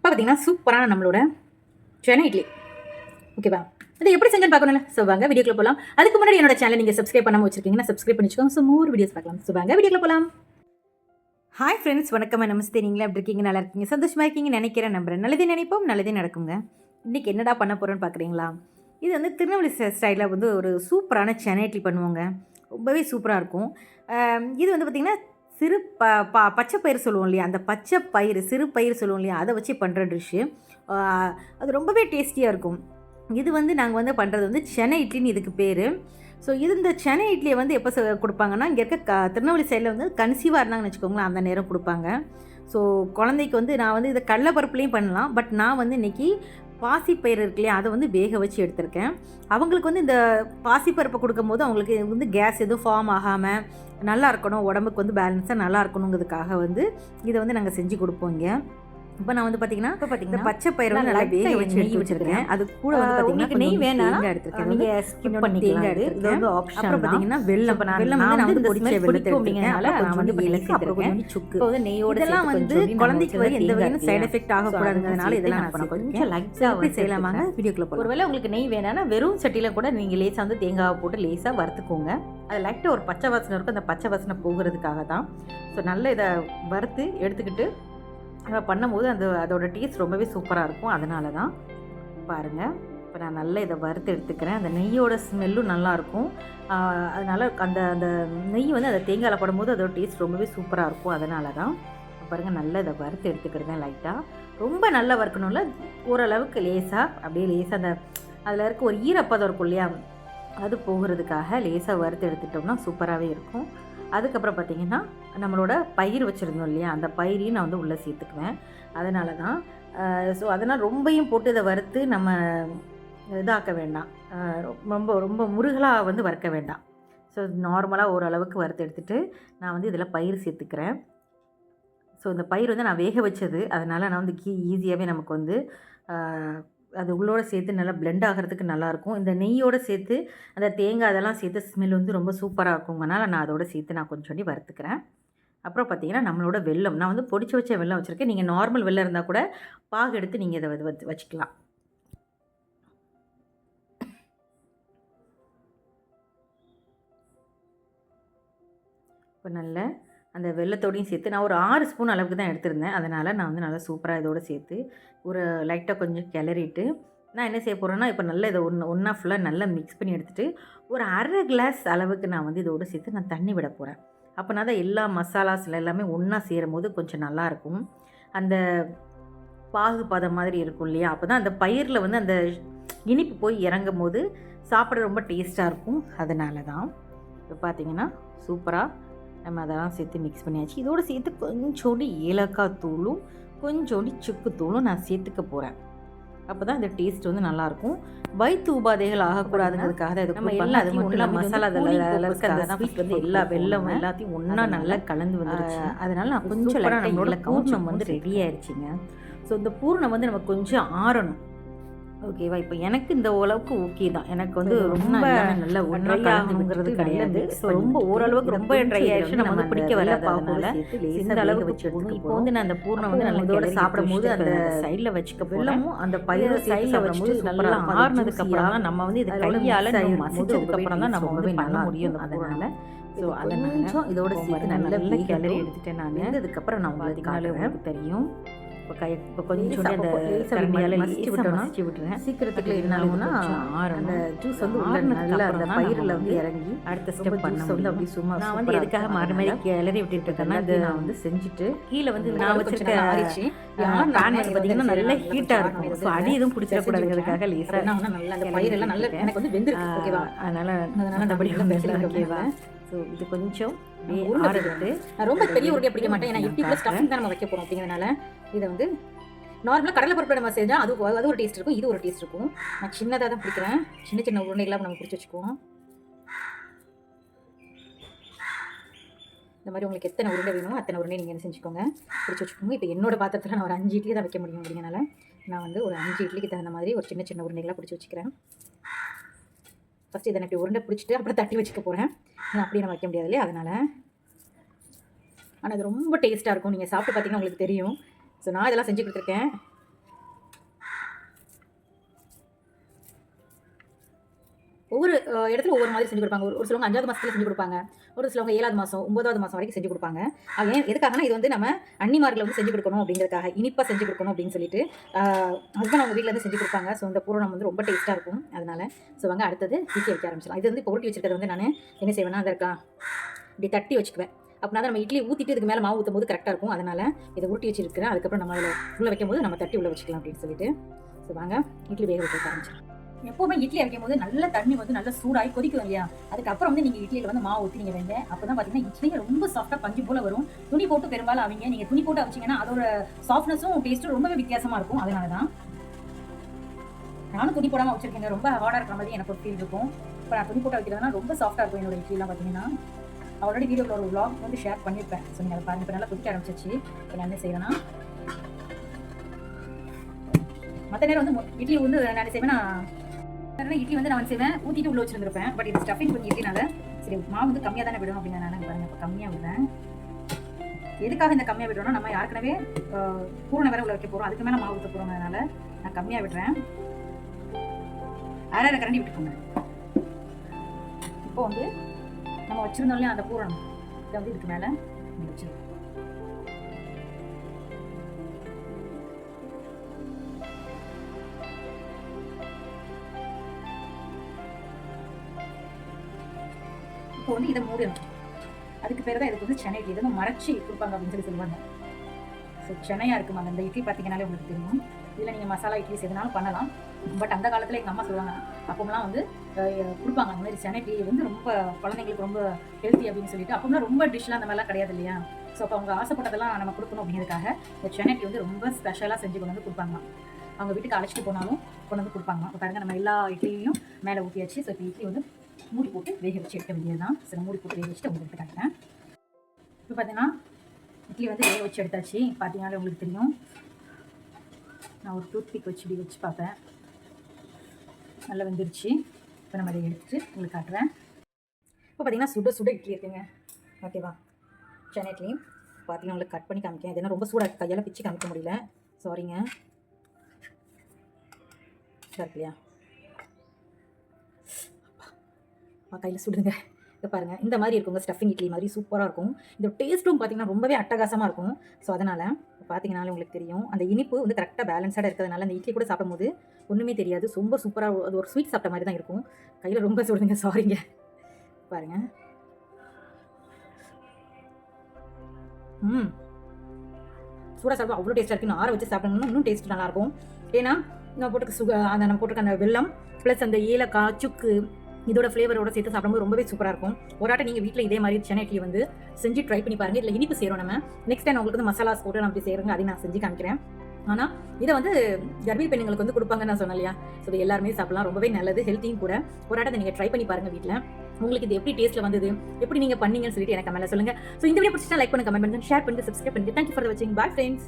பார்த்தீங்கன்னா சூப்பரான நம்மளோட சென்னை இட்லி. ஓகேவா? அது எப்படி செஞ்சுன்னு பார்க்கணும்ல. ஸோ வாங்க வீடியோக்குள்ள போகலாம். அதுக்கு முன்னாடி என்னோட சேனல் நீங்கள் சப்ஸ்கிரைப் பண்ணாமல் வச்சிருக்கீங்கன்னா சப்ஸ்கிரைப் பண்ணிச்சுக்கோங்க. ஸோ மோர் வீடியோஸ் பார்க்கலாம். ஸோ வாங்க வீடியோக்குள்ள போகலாம். ஹாய் ஃப்ரெண்ட்ஸ், வணக்கம், நமஸ்தே. நீங்களே எப்படி இருக்கீங்க? நல்லா இருக்கீங்க, சந்தோஷமாக இருக்கீங்கன்னு நினைக்கிறேன், நம்புறேன். நல்லதே நினைப்போம், நல்லதே நடக்குங்க. இன்றைக்கி என்னடா பண்ண போகிறோன்னு பார்க்குறீங்களா? இது வந்து திருநெல்வேலி ஸ்டைலில் வந்து ஒரு சூப்பரான சென்னை இட்லி பண்ணுவோங்க. ரொம்பவே சூப்பராக இருக்கும். இது வந்து பார்த்திங்கன்னா சிறு பச்சை பயிர் சொல்லுவோம் இல்லையா, அந்த பச்சை பயிர் சிறு பயிர் சொல்லுவோம் இல்லையா, அதை வச்சு பண்ணுற டிஷ்ஷு. அது ரொம்பவே டேஸ்டியாக இருக்கும். இது வந்து நாங்கள் வந்து பண்ணுறது வந்து சென்னை இட்லின்னு இதுக்கு பேர். ஸோ இது இந்த சென்னை இட்லியை வந்து எப்போ கொடுப்பாங்கன்னா, இங்கே இருக்க திருநெல்வேலி சைடில் வந்து கன்சீவாக இருந்தாங்கன்னு வச்சுக்கோங்களேன், அந்த நேரம் கொடுப்பாங்க. ஸோ குழந்தைக்கு வந்து நான் வந்து இதை கடலைப்பருப்புலேயும் பண்ணலாம். பட் நான் வந்து இன்றைக்கி பாசிப்பயிறு இருக்கு இல்லையா, அதை வந்து வேக வச்சு எடுத்திருக்கேன். அவங்களுக்கு வந்து இந்த பாசிப்பருப்பை கொடுக்கும்போது அவங்களுக்கு வந்து கேஸ் எதுவும் ஃபார்ம் ஆகாமல் நல்லா இருக்கணும், உடம்புக்கு வந்து பேலன்ஸாக நல்லா இருக்கணுங்கிறதுக்காக வந்து இதை வந்து நாங்கள் செஞ்சு கொடுப்போம் இங்கே. இப்போ நான் வந்து பார்த்தீங்கன்னா பச்சை பயிரை வந்து நல்லா வேக வச்சு நெய் வச்சுருக்கேன். அது கூட வந்து பார்த்தீங்கன்னா நெய் வேணாம் எடுத்துருக்கேன், நீங்கள் ஸ்கிப் பண்ணிக்கலாம். இது வந்து ஆப்ஷன். அப்புறம் பார்த்தீங்கன்னா வெல்லம் வந்து நான் வந்து பொடிச்ச வெள்ளத்தை அப்படிங்கிறனால நான் வந்து சேர்த்துருக்கேன். சுக்கு வந்து நெய்யோட இதெல்லாம் வந்து குழந்தைக்கு வந்து எந்த வகையான சைடு எஃபெக்ட் ஆகக்கூடாதுங்கிறதுனால இதெல்லாம் நான் கொஞ்சம் லைட்டாக வந்து செய்யலாமாங்க. வீடியோக்குள்ள போகலாம். ஒருவேளை உங்களுக்கு நெய் வேணான்னா வெறும் சட்டியில் கூட நீங்கள் லேசாக வந்து தேங்காவை போட்டு லேசாக வறுத்துக்கோங்க. அது லைட்டாக ஒரு பச்சை வாசனை இருக்கும், அந்த பச்சை வாசனை போகிறதுக்காக தான். ஸோ நல்லா இதை வறுத்து எடுத்துக்கிட்டு பண்ணும்போது அதோட டேஸ்ட் ரொம்பவே சூப்பராக இருக்கும். அதனால தான் பாருங்கள், இப்போ நான் நல்லா இதை வறுத்து எடுத்துக்கிறேன். அந்த நெய்யோட ஸ்மெல்லும் நல்லாயிருக்கும். அதனால் அந்த அந்த நெய் வந்து அதை தேங்காயில் படும்போது அதோட டேஸ்ட் ரொம்பவே சூப்பராக இருக்கும். அதனால தான் பாருங்கள், நல்லா இதை வறுத்து எடுத்துக்கிறேன். லைட்டாக ரொம்ப நல்லா வறுக்கணும்ல, ஓரளவுக்கு லேசாக அப்படியே லேசாக அந்த அதில் இருக்க ஒரு ஈரப்பதம் இருக்கும் இல்லையா, அது போகிறதுக்காக லேசாக வறுத்து எடுத்துட்டோம்னா சூப்பராகவே இருக்கும். அதுக்கப்புறம் பார்த்திங்கன்னா நம்மளோட பயிர் வச்சுருந்தோம் இல்லையா, அந்த பயிரையும் நான் வந்து உள்ளே சேர்த்துக்குவேன். அதனால தான். ஸோ அதனால் ரொம்பையும் போட்டு இதை வறுத்து நம்ம இதாக்க வேண்டாம், ரொம்ப ரொம்ப முருகலாக வந்து வறுக்க வேண்டாம். ஸோ நார்மலாக ஓரளவுக்கு வறுத்து எடுத்துகிட்டு நான் வந்து இதில் பயிர் சேர்த்துக்கிறேன். ஸோ இந்த பயிர் வந்து நான் வேக வச்சது, அதனால் நான் வந்து ஈஸியாகவே நமக்கு வந்து அது உள்ளோட சேர்த்து நல்லா பிளெண்ட் ஆகிறதுக்கு நல்லாயிருக்கும். இந்த நெய்யோடு சேர்த்து அந்த தேங்காய் அதெல்லாம் சேர்த்து ஸ்மெல் வந்து ரொம்ப சூப்பராக இருக்குங்கனால நான் அதோடு சேர்த்து நான் கொஞ்சோண்டி வறுத்துக்கிறேன். அப்புறம் பார்த்திங்கன்னா நம்மளோட வெல்லம், நான் வந்து பொடிச்சு வச்ச வெல்லம் வச்சுருக்கேன். நீங்கள் நார்மல் வெல்லம் இருந்தால் கூட பாகு எடுத்து நீங்கள் இதை வச்சுக்கலாம். இப்போ நல்ல அந்த வெல்லத்தோடையும் சேர்த்து நான் ஒரு 6 ஸ்பூன் அளவுக்கு தான் எடுத்திருந்தேன். அதனால் நான் வந்து நல்லா சூப்பராக இதோடு சேர்த்து ஒரு லைட்டாக கொஞ்சம் கிளறிட்டு நான் என்ன செய்ய போகிறேன்னா, இப்போ நல்லா இதை ஒன்றா ஃபுல்லாக நல்லா மிக்ஸ் பண்ணி எடுத்துகிட்டு ஒரு அரை கிளாஸ் அளவுக்கு நான் வந்து இதோடு சேர்த்து நான் தண்ணி விட போகிறேன். அப்போனா தான் எல்லா மசாலாஸில் எல்லாமே ஒன்றா சேரும் போது கொஞ்சம் நல்லாயிருக்கும். அந்த பாகு பதம் மாதிரி இருக்கும் இல்லையா, அப்போ தான் அந்த பயிரில் வந்து அந்த இனிப்பு போய் இறங்கும் போது சாப்பிட ரொம்ப டேஸ்ட்டாக இருக்கும். அதனால தான் இப்போ பார்த்திங்கன்னா சூப்பராக நம்ம அதெல்லாம் சேர்த்து மிக்ஸ் பண்ணியாச்சு. இதோடு சேர்த்து கொஞ்சோண்டு ஏலக்காய் தூளும் கொஞ்சோண்டு சுக்கு தூளும் நான் சேர்த்துக்க போகிறேன். அப்போ தான் இந்த டேஸ்ட் வந்து நல்லாயிருக்கும். வயிற்று உபாதைகள் ஆகக்கூடாதுங்கிறதுக்காக தான் இது நம்ம எல்லாத்தையும் ஒன்றா மசாலா வந்து எல்லா வெல்லம் எல்லாத்தையும் ஒன்றா நல்லா கலந்து வந்துருச்சு. அதனால் நான் கொஞ்சம் நம்மளோட பூர்ணம் வந்து ரெடி ஆயிடுச்சுங்க. ஸோ இந்த பூர்ணம் வந்து நம்ம கொஞ்சம் ஆறணும். ஓகேவா? இப்போ எனக்கு இந்த அளவுக்கு ஓகே தான். எனக்கு வந்து ரொம்ப நல்லா ஒன்றா கலந்துங்கிறது கிடையாது. ஸோ ரொம்ப ஓரளவுக்கு ரொம்ப ட்ரை ஆயிடுச்சு, நம்ம வந்து பிடிக்க வர பாப்போம்ல இந்த அளவுக்கு வச்சுருக்கோம். இப்போ வந்து நான் அந்த பூர்ணம் வந்து நல்லா இதோட சாப்பிடும் போது அந்த சைடில் வச்சுக்க வெல்லமும் அந்த பயிர் சைடில் வச்சுட்டு நல்லா ஆறுனதுக்கு அப்புறம் தான் நம்ம வந்து இதை கையால் மசிச்சதுக்கு அப்புறம் தான் நம்ம வந்து பண்ண முடியும். அதனால ஸோ அதை கொஞ்சம் இதோட சேர்த்து நல்லா கிளறி எடுத்துட்டேன் நான். அதுக்கப்புறம் நான் உங்களுக்கு தெரியும். இப்போ கொஞ்சம் அந்த கரண்டியால் மசிச்சு விட்டுறேன். சீக்கிரத்துக்கு என்னாலும்னா அந்த ஜூஸ் வந்து நல்லா அந்த பயிரில் வந்து இறங்கி அடுத்த ஸ்டெப் பண்ண வந்து அப்படி சும்மா நான் வந்து எதுக்காக மாறி மாதிரி கிளறி விட்டுட்டு இருக்கேன்னா, இதை நான் வந்து செஞ்சுட்டு கீழே வந்து நான் வச்சுருக்க ஆரிச்சு பேன் வந்து பார்த்தீங்கன்னா நல்லா ஹீட்டாக இருக்கும். ஸோ அடி எதுவும் பிடிச்சிடக்கூடாதுங்கிறதுக்காக லேசாக நல்லா அந்த பயிரெல்லாம் நல்லா எனக்கு வந்து வெந்திருக்கு. ஓகேவா? அதனால் அப்படியெல்லாம் பேசலாம். ஓகேவா? ஸோ இது கொஞ்சம் ஆறுது. நான் ரொம்ப பெரிய உருண்டை பிடிக்க மாட்டேன், ஏன்னா இப்படி கூட ஸ்டஃபிங் தான் நம்ம வைக்க போகிறோம். அப்படிங்கிறதுனால இதை வந்து நார்மலாக கடலை பருப்பு நம்ம செஞ்சால் அது ஒரு டேஸ்ட் இருக்கும், இது ஒரு டேஸ்ட் இருக்கும். நான் சின்னதாக தான் பிடிக்கிறேன். சின்ன சின்ன உருண்டைகளாக நம்ம பிடிச்சி வச்சுக்குவோம். இந்த மாதிரி உங்களுக்கு எத்தனை உருண்டை வேணுமோ அத்தனை உருண்டை நீங்கள் என்ன செஞ்சுக்கோங்க, பிடிச்சி வச்சுக்கோங்க. இப்போ என்னோட பாத்திரத்தில் நான் ஒரு 5 இட்லி தான் வைக்க முடியும். அப்படிங்கிறனால நான் வந்து ஒரு 5 இட்லிக்கு தகுந்த மாதிரி ஒரு சின்ன சின்ன உருண்டைகளாக பிடிச்சி வச்சுக்கிறேன். ஃபஸ்ட்டு இதை இப்படி உருண்டை பிடிச்சிட்டு அப்புறம் தட்டி வச்சுக்க போகிறேன். அப்படியே நம்ம வைக்க முடியாது இல்லையா, அதனால். ஆனால் அது ரொம்ப டேஸ்ட்டாக இருக்கும். நீங்கள் சாப்பிட்டு பார்த்தீங்கன்னா உங்களுக்கு தெரியும். ஸோ நான் இதெல்லாம் செஞ்சு கொடுத்துருக்கேன். ஒவ்வொரு இடத்துல ஒவ்வொரு மாதிரி செஞ்சு கொடுப்பாங்க. ஒரு சிலவங்க 5வது மாதத்துல செஞ்சு கொடுப்பாங்க. ஒரு சிலவங்க 7வது மாதம் 9வது மாதம் வரைக்கும் செஞ்சு கொடுப்பாங்க. அது ஏன் எதுக்காகனா இது வந்து நம்ம அன்னிமார்களை வந்து செஞ்சு கொடுக்கணும் அப்படிங்கிறதுக்காக, இனிப்பாக செஞ்சு கொடுக்கணும் அப்படின்னு சொல்லிட்டு ஹஸ்பண்ட் அவங்க வீட்டில் இருந்து செஞ்சு கொடுப்பாங்க. ஸோ இந்த பூரணம் வந்து ரொம்ப டேஸ்ட்டாக இருக்கும். அதனால ஸோ வாங்க அடுத்தது இட்லி வைக்க ஆரம்பிச்சிடலாம். இது வந்து இப்போ உருட்டி வச்சிருக்கிறது வந்து நான் என்ன செய்வேன்னா, அதை இருக்கா இப்படி தட்டி வச்சுக்குவேன். அப்படின்னா தான் நம்ம இட்லி ஊற்றிட்டு இதுக்கு மேலே மாவு ஊற்றும் போது கரெக்டாக இருக்கும். அதனால் இதை உருட்டி வச்சிருக்கிறேன். அதுக்கப்புறம் நம்ம அதில் உள்ளே வைக்கும் போது நம்ம தட்டி உள்ளே வச்சுக்கலாம் அப்படின்னு சொல்லிட்டு. ஸோ வாங்க இட்லி வேக வைக்க ஆரம்பிச்சிடலாம். எப்போவுமே இட்லி வைக்கும் போது நல்ல தண்ணி வந்து நல்லா சூடாகி கொதிக்கும் இல்லையா, அதுக்கப்புறம் வந்து நீங்கள் இட்லியில் வந்து மாவு ஊற்றி நீங்கள் வைங்க. அப்போ தான் பார்த்தீங்கன்னா இட்லி ரொம்ப சாஃப்டாக பஞ்சு போல் வரும். துணி போட்டு பெரும்பாலும் அவங்க நீங்கள் துணி போட்டு வச்சிங்கன்னா அதோட சாஃப்ட்னஸும் டேஸ்ட்டும் ரொம்பவே வித்தியாசமாக இருக்கும். அதனால தான் நானும் துணி போடாமல் வச்சிருக்கேங்க. ரொம்ப ஹார்டாக இருக்கிற மாதிரி எனக்கு ஒரு ஃபீல் இருக்கும். இப்போ நான் துணி போட்டு வைக்கிறதுனா ரொம்ப சாஃப்டாக இருக்கும் என்னோட இட்லிலாம். பார்த்தீங்கன்னா ஆல்ரெடி வீடியோவில் ஒரு vlog வந்து ஷேர் பண்ணியிருப்பேன். ஸோ நீங்கள் அதை பாருங்கள். இப்போ நல்லா கொதிக்க ஆரம்பிச்சிச்சு. இப்போ நான் என்ன செய்யறேன்னா, மற்ற நேரம் வந்து இட்லி வந்து நான் என்ன செய்வேன்னா, இட்லி வந்து நான் செய்வேன் ஊற்றிட்டு உள்ள வச்சிருந்திருப்பேன். பட் இது ஸ்டஃபிங் கொஞ்சம் இட்லினால சரி மாவு வந்து கம்மியாக தானே விடும் அப்படின்னு நான் பாருங்க. இப்போ கம்மியாக விடுறேன். எதுக்காக இந்த கம்மியாக விடுறோம்னா, நம்ம ஏற்கனவே பூரண வேற உள்ள வைக்க போகிறோம். அதுக்கு மேலே மாவு ஊற்ற போகிறோம். அதனால நான் கம்மியாக விடுறேன். அரை கரண்டி விட்டுக்கோங்க. இப்போ வந்து நம்ம வச்சிருந்தோம் இல்லையா அந்த பூரணம், இதை வந்து இதுக்கு மேலே வச்சிருக்கோம். இப்போ வந்து இதை மூடணும். அதுக்கு பேர் தான் இதுக்கு வந்து சென்னை இட்லி. இதை மறைச்சி கொடுப்பாங்க அப்படின்னு சொல்லி சொல்லுவாங்க. ஸோ சென்னையாக இருக்குமா அந்த இட்லி பார்த்தீங்கன்னாலே உங்களுக்கு தெரியும். இதில் நீங்கள் மசாலா இட்லி எதுனாலும் பண்ணலாம். பட் அந்த காலத்தில் எங்கள் அம்மா சொல்லுவாங்க, அப்போலாம் வந்து கொடுப்பாங்க அந்த மாதிரி சென்னை இட்லி வந்து ரொம்ப குழந்தைங்களுக்கு ரொம்ப ஹெல்த்தி அப்படின்னு சொல்லிட்டு. அப்போலாம் ரொம்ப டிஷ்லாம் அந்த மாதிரிலாம் கிடையாது இல்லையா. ஸோ அப்போ அவங்க ஆசைப்பட்டதெல்லாம் நம்ம கொடுக்கணும் அப்படிங்கிறதுக்காக இந்த சென்னை இட்லி வந்து ரொம்ப ஸ்பெஷலாக செஞ்சு கொண்டு வந்து கொடுப்பாங்க. அவங்க வீட்டுக்கு அழைச்சிட்டு போனாலும் கொண்டு வந்து கொடுப்பாங்க. இப்போ பாருங்கள் நம்ம எல்லா இட்லியும் மேலே ஊற்றியாச்சு. ஸோ இப்போ இட்லி வந்து மூடி போட்டு வேக வச்சு எடுக்க வேண்டியது தான். சரி மூடி போட்டு வேக வச்சுட்டு உங்களுக்கு காட்டுறேன். இப்போ பார்த்தீங்கன்னா இட்லி வந்து வேக வச்சு எடுத்தாச்சு. பார்த்தீங்கன்னா உங்களுக்கு தெரியும். நான் ஒரு டூத்பிக் வச்சு இப்படி வச்சு பார்ப்பேன். நல்லா வெந்துருச்சு. இப்போ நம்ம அதை எடுத்துட்டு உங்களுக்கு காட்டுறேன். இப்போ பார்த்தீங்கன்னா சுட சுட இட்லி இருக்குங்க. ஓகேவா, சென்னை இட்லி பார்த்தீங்கன்னா உங்களுக்கு கட் பண்ணி காமிக்கேன். இதெல்லாம் ரொம்ப சூடாக கையால் பிச்சு காமிக்க முடியல, சாரிங்க. இல்லையா கையில் சுடுங்க. இதை பாருங்கள், இந்த மாதிரி இருக்குங்க. ஸ்டஃபிங் இட்லி மாதிரி சூப்பராக இருக்கும். இந்த டேஸ்ட்டும் பார்த்தீங்கன்னா ரொம்பவே அட்டகாசமாக இருக்கும். ஸோ அதனால் பார்த்தீங்கன்னாலே உங்களுக்கு தெரியும், அந்த இனிப்பு வந்து கரெக்டாக பேலன்ஸாக இருக்கிறதுனால அந்த இட்லி கூட சாப்பிடும்போது ஒன்றுமே தெரியாது. ரொம்ப சூப்பராக அது ஒரு ஸ்வீட் சாப்பிட்ட மாதிரி தான் இருக்கும். கையில் ரொம்ப சுடுங்க, சாரிங்க. பாருங்கள். சூடாக சாப்பிடும் அவ்வளோ டேஸ்ட்டாக இருக்குது. ஆற வச்சு சாப்பிடணும்னா இன்னும் டேஸ்ட் நல்லாயிருக்கும். ஏன்னா நம்ம போட்டுக்க நம்ம போட்டுக்க அந்த வெல்லம் ப்ளஸ் அந்த ஏலக்காய் சுக்கு இதோட ஃப்ளேவரோட சேர்த்து சாப்பிடும்போது ரொம்பவே சூப்பராக இருக்கும். ஒரு ஆட்டை நீங்கள் வீட்டில் இதே மாதிரி சென்னை இட்லி வந்து செஞ்சு ட்ரை பண்ணி பாருங்கள். இதில் இனிப்பு செய்கிறோம் நம்ம. நெக்ஸ்ட் டைம் உங்களுக்கு வந்து மசாலாஸ் போட்டு நம்ம அப்படி செய்கிறோங்க, அதையும் நான் செஞ்சு காமிக்கிறேன். ஆனால் இதை வந்து கர்ப்பிணி பெண்களுக்கு வந்து கொடுப்பாங்கன்னு நான் சொன்னேன் இல்லையா. ஸோ இது எல்லாருமே சாப்பிடலாம், ரொம்பவே நல்லது, ஹெல்த்தியும் கூட. ஒரு ஆட்டை நீங்கள் ட்ரை பண்ணி பாருங்கள் வீட்டில். உங்களுக்கு இது எப்படி டேஸ்ட்டில் வந்தது, எப்படி நீங்கள் பண்ணீங்கன்னு சொல்லிட்டு எனக்கு கமெண்ட்ல சொல்லுங்கள். ஸோ இந்த வீடியோ பிடிச்சா லைக் பண்ணுங்க, கமெண்ட் பண்ணுங்க, ஷேர் பண்ணுங்க, சப்ஸ்கிரைப் பண்ணுங்க. தேங்க்யூ ஃபார் வாட்சிங். Bye friends.